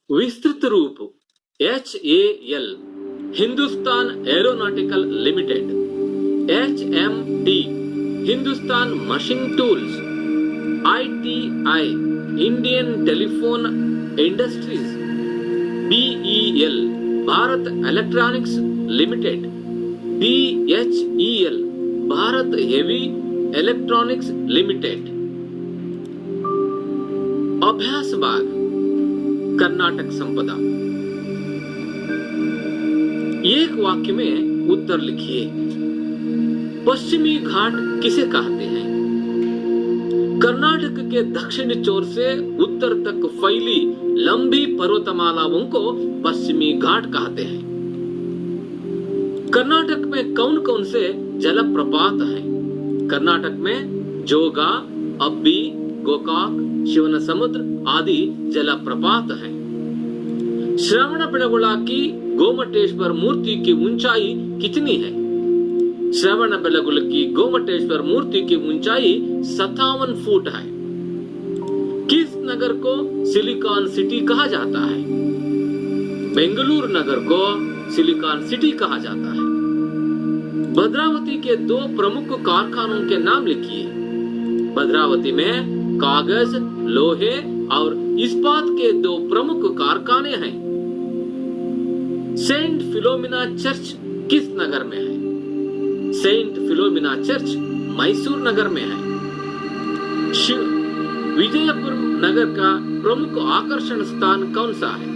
विस्तृत रूप HAL Hindustan aeronautical limited, HMT Hindustan machine tools, ITI Indian telephone industries, BEL Bharat electronics limited, BHEL Bharat heavy electronics limited. अभ्यास भाग कर्नाटक संपदा। एक वाक्य में उत्तर लिखिए। पश्चिमी घाट किसे कहते हैं? कर्नाटक के दक्षिणी छोर से उत्तर तक फैली लंबी पर्वतमालाओं को पश्चिमी घाट कहते हैं। कर्नाटक में कौन कौन से जलप्रपात हैं? कर्नाटक में जोगा, अब्बी, गोकाक, शिवनसमुद्र आदि जलप्रपात हैं। श्रवणबेळगोला की गोमटेश्वर मूर्ति की ऊंचाई कितनी है? श्रवणबेळगोला की गोमटेश्वर मूर्ति की ऊंचाई 57 फुट है। किस नगर को सिलिकॉन सिटी कहा जाता है? बेंगलुरु नगर को सिलिकॉन सिटी कहा जाता है। भद्रावती के दो प्रमुख कारखानों के नाम लिखिए। भद्रावती में कागज, लोहे और इस्पात के दो प्रमुख कारखाने हैं। सेंट फिलोमिना चर्च किस नगर में है? सेंट फिलोमिना चर्च मैसूर नगर में है। विजयपुर नगर का प्रमुख आकर्षण स्थान कौन सा है?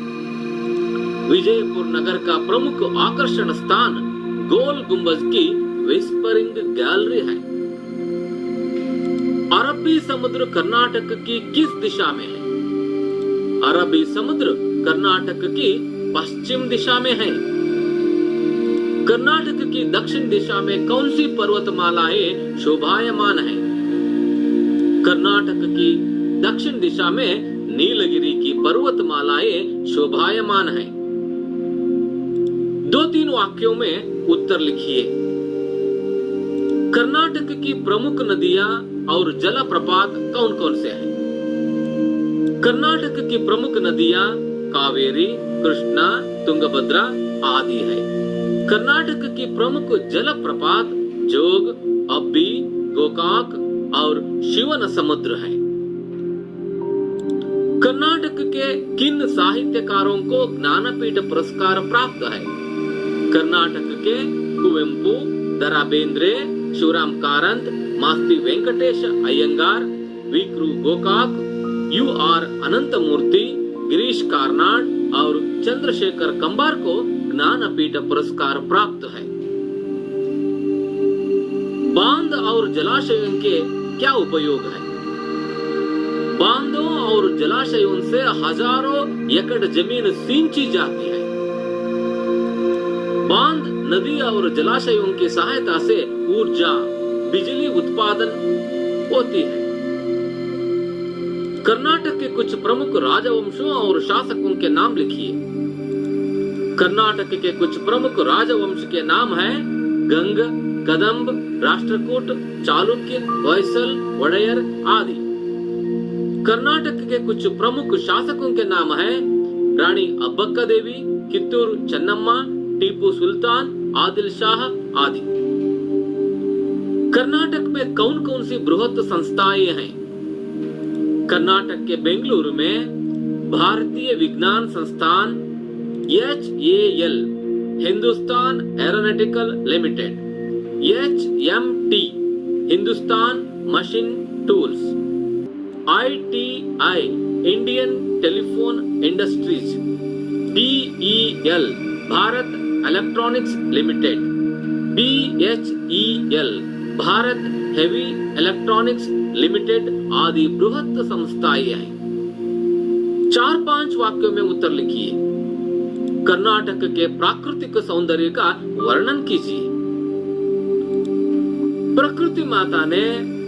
विजयपुर नगर का प्रमुख आकर्षण स्थान गोल गुंबज की विस्परिंग गैलरी है। अरबी समुद्र कर्नाटक की किस दिशा में है? अरबी समुद्र कर्नाटक की पश्चिम दिशा में है। कर्नाटक की दक्षिण दिशा में कौन सी पर्वतमालाएं शोभायमान है? कर्नाटक की दक्षिण दिशा में नीलगिरी की पर्वतमालाएं शोभायमान है। 2-3 वाक्यों में उत्तर लिखिए। कर्नाटक की प्रमुख नदियां और जलप्रपात कौन कौन से हैं? कर्नाटक की प्रमुख नदियां कावेरी, कृष्णा, तुंगभद्रा आदि है। कर्नाटक की प्रमुख जलप्रपात जोग, अब्बी, गोकाक और शिवनसमुद्र है। कर्नाटक के किन साहित्यकारों को ज्ञानपीठ पुरस्कार प्राप्त है? कर्नाटक के कुवेंपु, दरा बेंद्रे, शिवराम कारंत, मास्ती वेंकटेश अयंगार, विक्रु गोकाक, UR अनंतमूर्ति, गिरीश कार्नाड और चंद्रशेखर कंबार को ज्ञानपीठ पुरस्कार प्राप्त है। बांध और जलाशयों के क्या उपयोग है? बांधों और जलाशयों से हजारों एकड़ जमीन सींची जाती है। बांध, नदी और जलाशयों की सहायता से ऊर्जा, बिजली उत्पादन होती है। कर्नाटक के कुछ प्रमुख राजवंशों और शासकों के नाम लिखिए। कर्नाटक के कुछ प्रमुख राजवंश के नाम हैं गंग, कदंब, राष्ट्रकूट, चालुक्य, होयसल, वडेयर आदि। कर्नाटक के कुछ प्रमुख शासकों के नाम हैं रानी अब्बक्का देवी, कित्तूर चन्नम्मा, टीपू सुल्तान, आदिल शाह आदि। कर्नाटक में कौन कौन सी बृहत संस्थाएं हैं? कर्नाटक के बेंगलुरु में भारतीय विज्ञान संस्थान HAL Hindustan aeronautical limited, HMT Hindustan machine tools, ITI Indian telephone industries, BEL Bharat electronics limited, BHEL Bharat heavy electronics limited आदि बृहत संस्थाएं हैं। 4-5 वाक्यों में उत्तर लिखिए। कर्नाटक के प्राकृतिक सौंदर्य का वर्णन कीजिए। प्रकृति माता ने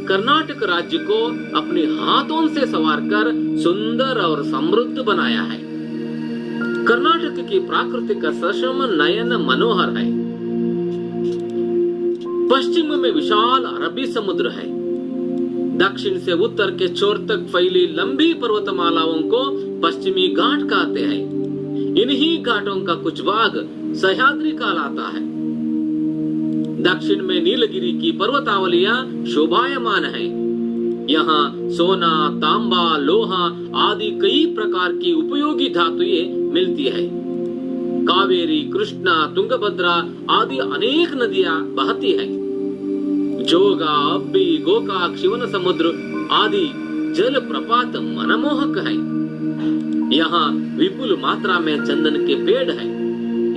कर्नाटक राज्य को अपने हाथों से संवारकर सुंदर और समृद्ध बनाया है। कर्नाटक की प्राकृतिक सशम नयन मनोहर है। पश्चिम में विशाल अरबी समुद्र है। दक्षिण से उत्तर के छोर तक फैली लंबी पर्वतमालाओं को पश्चिमी घाट कहते हैं। इन्हीं घाटों का कुछ भाग सह्याद्री कहलाता है। दक्षिण में नीलगिरी की पर्वतावलियां शोभायमान हैं। यहाँ सोना, तांबा, लोहा आदि कई प्रकार की उपयोगी धातुएं मिलती है। कावेरी, कृष्णा, तुंगभद्रा आदि अनेक नदियां बहती हैं। जोगा, अब्बी, गोकाक, शिवन समुद्र आदि जल प्रपात मनमोहक है। यहाँ विपुल मात्रा में चंदन के पेड़ है,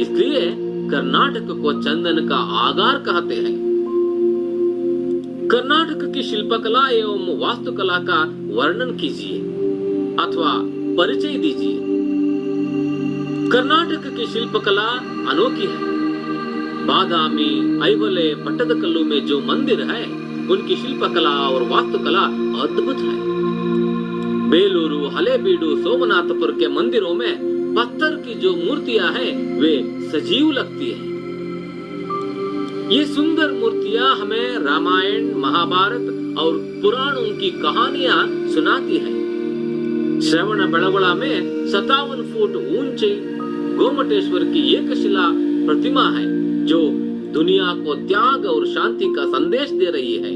इसलिए कर्नाटक को चंदन का आगार कहते हैं। कर्नाटक की शिल्पकला एवं वास्तुकला का वर्णन कीजिए अथवा परिचय दीजिए। कर्नाटक की शिल्पकला अनोखी है। बादामी, ऐहोले, पट्टदकल्लू में जो मंदिर है उनकी शिल्पकला और वास्तुकला अद्भुत है। बेलूरू, हलेबीडु, सोमनाथपुर के मंदिरों में पत्थर की जो मूर्तियां हैं वे सजीव लगती है। ये सुंदर मूर्तियां हमें रामायण, महाभारत और पुराणों की कहानियां सुनाती हैं। श्रवणबेळगोळ में 57 फुट ऊंचे गोमटेश्वर की एक शिला प्रतिमा है जो दुनिया को त्याग और शांति का संदेश दे रही है।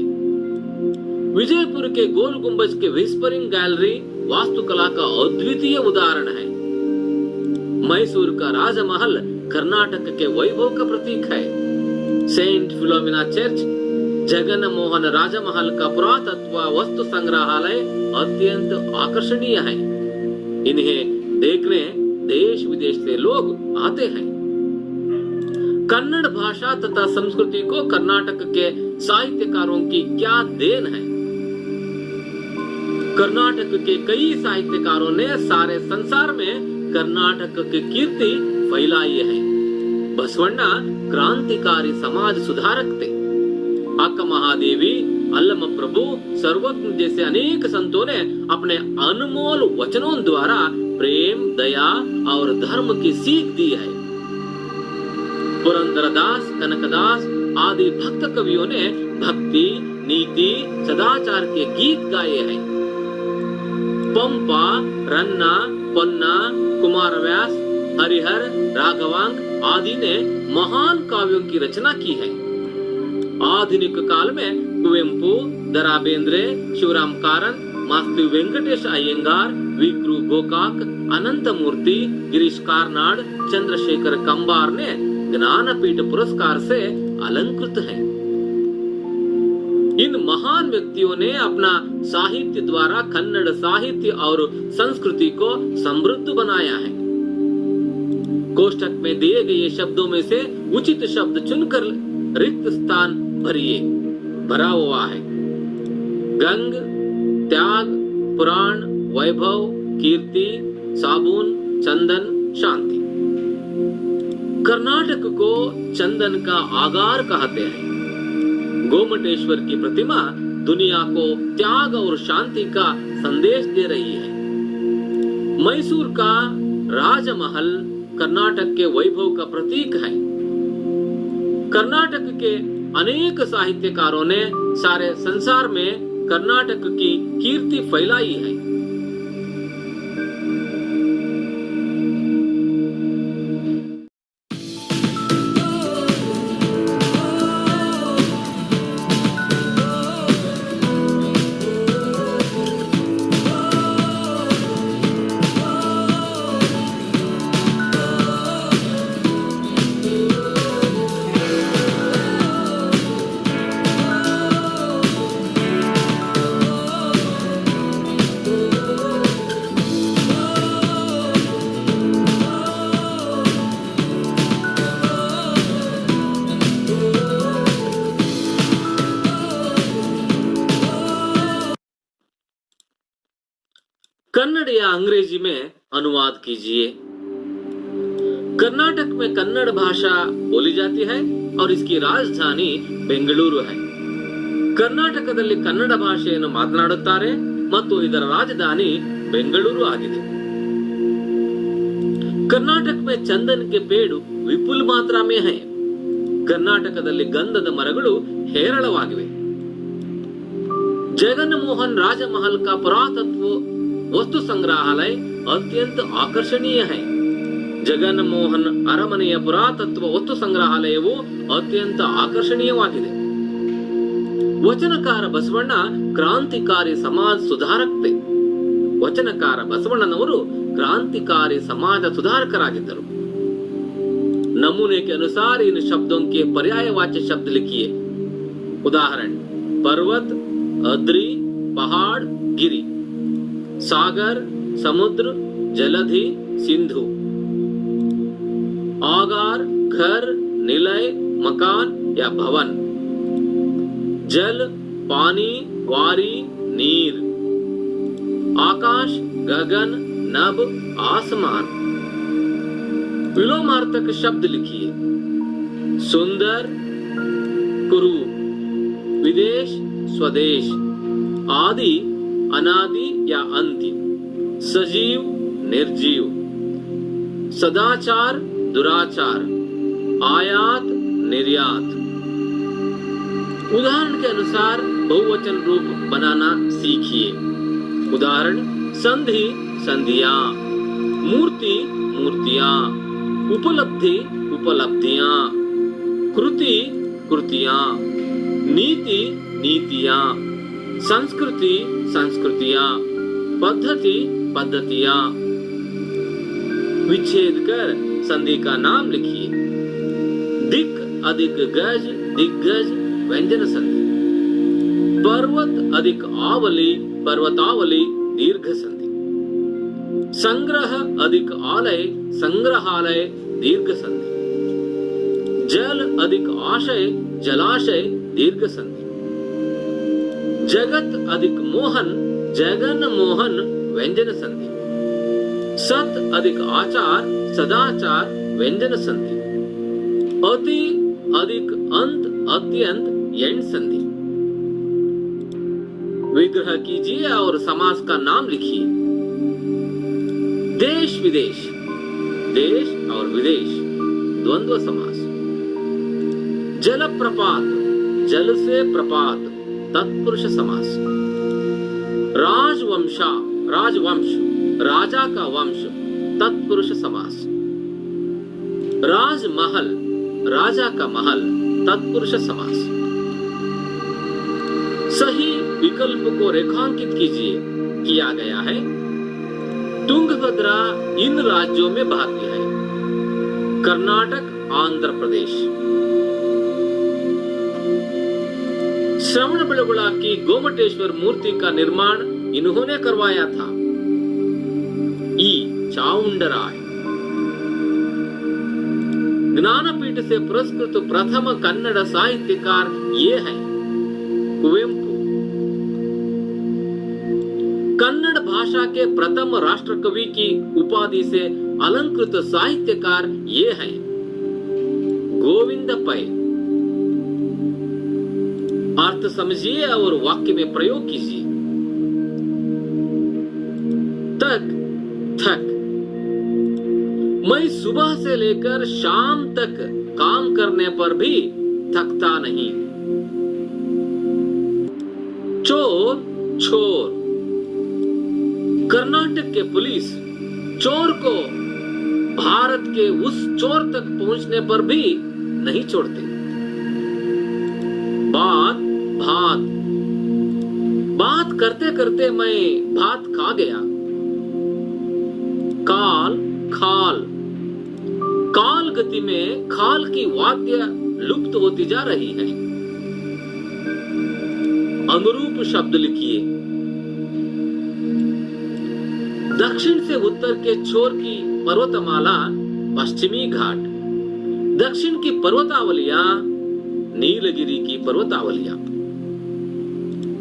विजयपुर के गोल गुंबज के व्हिस्परिंग गैलरी वास्तुकला का अद्वितीय उदाहरण है। मैसूर का राजमहल कर्नाटक के वैभव का प्रतीक है। Saint Philomena church, Jagan Mohan राजमहल का पुरातत्व वस्तु संग्रहालय अत्यंत आकर्षणीय है। इन्हें देखने देश विदेश से लोग आते हैं। कन्नड़ भाषा तथा संस्कृति को कर्नाटक के साहित्यकारों की क्या देन है। कर्नाटक के कई साहित्यकारों ने सारे संसार में कर्नाटक की कीर्ति फैलाई है। बसवण्ण क्रांतिकारी समाज सुधारक थे। अक्का महादेवी, अल्लम प्रभु, सर्वज्ञ जैसे अनेक संतों ने अपने अनमोल वचनों द्वारा प्रेम, दया और धर्म की सीख दी है। पुरंदरदास, कनकदास आदि भक्त कवियों ने भक्ति, नीति, सदाचार के गीत गाए हैं। पंपा, रन्ना, पोन्ना, कुमारव्यास, हरिहर, राघवांक आदि ने महान काव्यों की रचना की है। आधुनिक काल में कुवेंपु, दरा बेंद्रे, शिवराम कारंत, मास्ती वेंकटेश अय्यंगार, विक्रु गोकाक, अनंत मूर्ति, गिरीश कार्नाड, चंद्रशेखर कंबार ने ज्ञानपीठ पुरस्कार से अलंकृत हैं। इन महान व्यक्तियों ने अपना साहित्य द्वारा कन्नड़ साहित्य और संस्कृति को समृद्ध बनाया है। कोष्ठक में दिए गए शब्दों में से उचित शब्द चुनकर रिक्त स्थान भरिए। भरा हुआ है गंग, त्याग, पुराण, वैभव, कीर्ति, साबुन, चंदन, शांति। कर्नाटक को चंदन का आगार कहते हैं। गोमटेश्वर की प्रतिमा दुनिया को त्याग और शांति का संदेश दे रही है। मैसूर का राजमहल कर्नाटक के वैभव का प्रतीक है। कर्नाटक के अनेक साहित्यकारों ने सारे संसार में कर्नाटक की कीर्ति फैलाई है। कन्नड़ या अंग्रेजी में अनुवाद कीजिए। कर्नाटक में कन्नड़ भाषा बोली जाती है और इसकी राजधानी बेंगलुरु है। ಕರ್ನಾಟಕದಲ್ಲಿ ಕನ್ನಡ ಭಾಷೆಯನ್ನು ಮಾತನಾಡುತ್ತಾರೆ ಮತ್ತು ಇದರ ರಾಜಧಾನಿ ಬೆಂಗಳೂರು ಆಗಿದೆ। कर्नाटक में चंदन के पेड़ विपुल मात्रा में है। ಕರ್ನಾಟಕದಲ್ಲಿ ಗಂಧದ ಮರಗಳು ಹೇರಳವಾಗಿವೆ। जगन मोहन राजमहल का पुरातत्व वस्तु संग्रहालय अत्यंत आकर्षणीय है। जगन मोहन ಅರಮನೆಯ ಪುರಾತತ್ವ ವಸ್ತು ಸಂಗ್ರಹಾಲಯವು ಅತ್ಯಂತ ಆಕರ್ಷಣೀಯವಾಗಿದೆ। ವಚನಕಾರ ಬಸವಣ್ಣ ಕ್ರಾಂತಿಕಾರಿ ಸಮಾಜ ಸುಧಾರಕತೆ। ವಚನಕಾರ ಬಸವಣ್ಣನವರು क्रांतिकारी समाज सुधारकरागिद्ದರು। नमूने के अनुसार इन शब्दों के पर्यायवाची शब्द लिखिए। उदाहरण: पर्वत, अद्री, पहाड़, गिरी, सागर, समुद्र, जलधि, सिंधु, आगार, घर, निलय, मकान या भवन, जल, पानी, वारी, नीर, आकाश, गगन, नभ, आसमान। विलोमार्थक शब्द लिखिए। सुंदर, कुरूप, विदेश, स्वदेश, आदि, अनादि या अंतिम, सजीव, निर्जीव, सदाचार, दुराचार, आयात, निर्यात। उदाहरण के अनुसार बहुवचन रूप बनाना सीखिए। उदाहरण: संधि, संधियां, मूर्ति, मूर्तियां, उपलब्धि, उपलब्धियां, कृति, कृतियां, नीति, नीतियां, संस्कृति, संस्कृतियां, पद्धति, पद्धतियां। विच्छेद कर संधि का नाम लिखिए। दिक, अधिक गज, दिग्गज, व्यंजन संधि। पर्वत अधिक आवली, पर्वतावली, दीर्घ संधि। संग्रह अधिक आलय, संग्रहालय, दीर्घ संधि। जल अधिक आशय, जलाशय, दीर्घ संधि। जगत अधिक मोहन, जगन मोहन, व्यंजन संधि। सत अधिक आचार, सदाचार, व्यंजन संधि। अति अधिक अंत, अत्यंत, यण संधि। विग्रह कीजिए और समास का नाम लिखिए। देश विदेश, देश और विदेश, द्वंद्व समास। जलप्रपात, जल से प्रपात, तत्पुरुष समास। राजवंशा, राजवंश, राजा का वंश, तत्पुरुष समास। राजमहल, राजा का महल, तत्पुरुष समास। सही विकल्प को रेखांकित कीजिए। किया गया है। तुंगभद्रा इन राज्यों में बहती है। कर्नाटक, आंध्र प्रदेश। श्रवणबेळगोळ की गोमटेश्वर मूर्ति का निर्माण इन्होंने करवाया था। ई चाउंडराय। ज्ञानपीठ से पुरस्कृत प्रथम कन्नड़ साहित्यकार ये है कुवेंपु। कन्नड़ भाषा के प्रथम राष्ट्रकवि की उपाधि से अलंकृत साहित्यकार ये हैं गोविंद पै। अर्थ समझिए और वाक्य में प्रयोग कीजिए। तक, थक। मैं सुबह से लेकर शाम तक काम करने पर भी थकता नहीं। चोर, छोर। कर्नाटक के पुलिस चोर को भारत के उस चोर तक पहुंचने पर भी नहीं छोड़ते। बात, भात। बात करते करते मैं भात खा गया। काल, खाल। काल गति में खाल की वाद्य लुप्त होती जा रही है। अनुरूप शब्द लिखिए। दक्षिण से उत्तर के छोर की पर्वतमाला पश्चिमी घाट। दक्षिण की पर्वतावलियां नीलगिरी की पर्वतावलियां।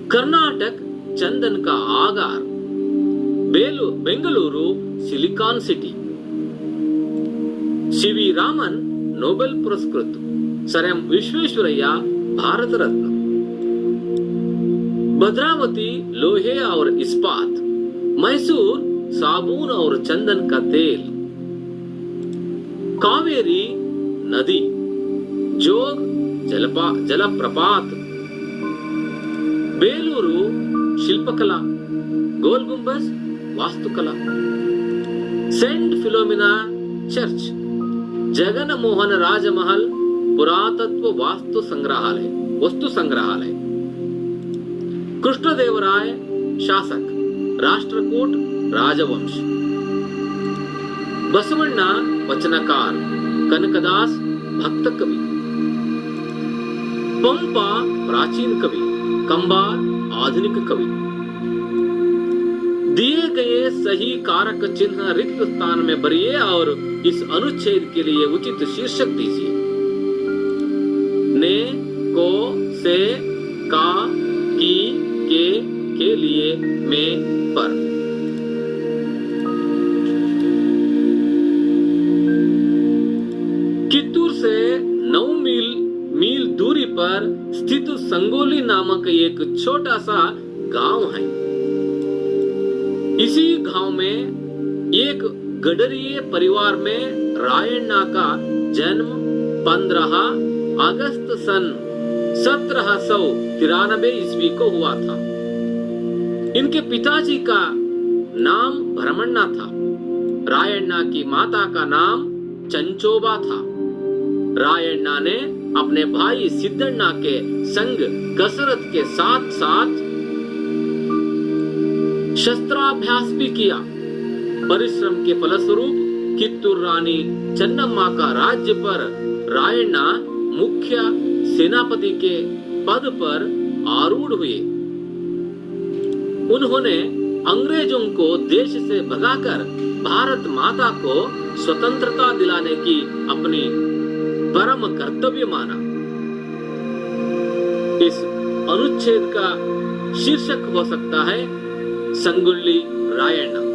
कर्नाटक चंदन का आगार। Bengaluru silicon city. CV Raman Nobel पुरस्कृत। Sir M Visvesvaraya Bharat Ratna. भद्रावती लोहे और इस्पात। मैसूर साबुन और चंदन का तेल। कावेरी नदी। जोग जलप्रपात। बेलूरू शिल्पकला। गोल गुंबज वास्तुकला। Saint Philomena church. Jagan Mohan राजमहल पुरातत्व वस्तु संग्रहालय। कृष्णदेवराय शासक राष्ट्रकूट राजवंश। बसवण्ण वचनकार कनकदास भक्त कवि। पंपा प्राचीन कवि कंबार आधुनिक कवि। दिए गए सही कारक चिन्ह रिक्त स्थान में भरिए और इस अनुच्छेद के लिए उचित शीर्षक दीजिए। ने, को, से, का, की, के लिए, में, पर। कित्तूर से 9 मील दूरी पर स्थित संगोली नामक एक छोटा सा गांव है। इसी गांव में एक गडरिये परिवार में रायण्णा का जन्म 15 अगस्त सन 1793 ईस्वी को हुआ था। इनके पिताजी का नाम भरमण्णा था। रायण्णा की माता का नाम चंचोबा था। रायण्णा ने अपने भाई सिद्धण्णा के संग कसरत के साथ साथ शस्त्राभ्यास भी किया। परिश्रम के फलस्वरूप कित्तूर रानी चन्नम्मा का राज्य पर रायण्णा मुख्य सेनापति के पद पर आरूढ़ हुए। उन्होंने अंग्रेजों को देश से भगाकर भारत माता को स्वतंत्रता दिलाने की अपनी परम कर्तव्य माना। इस अनुच्छेद का शीर्षक हो सकता है संगोली रायण्णा।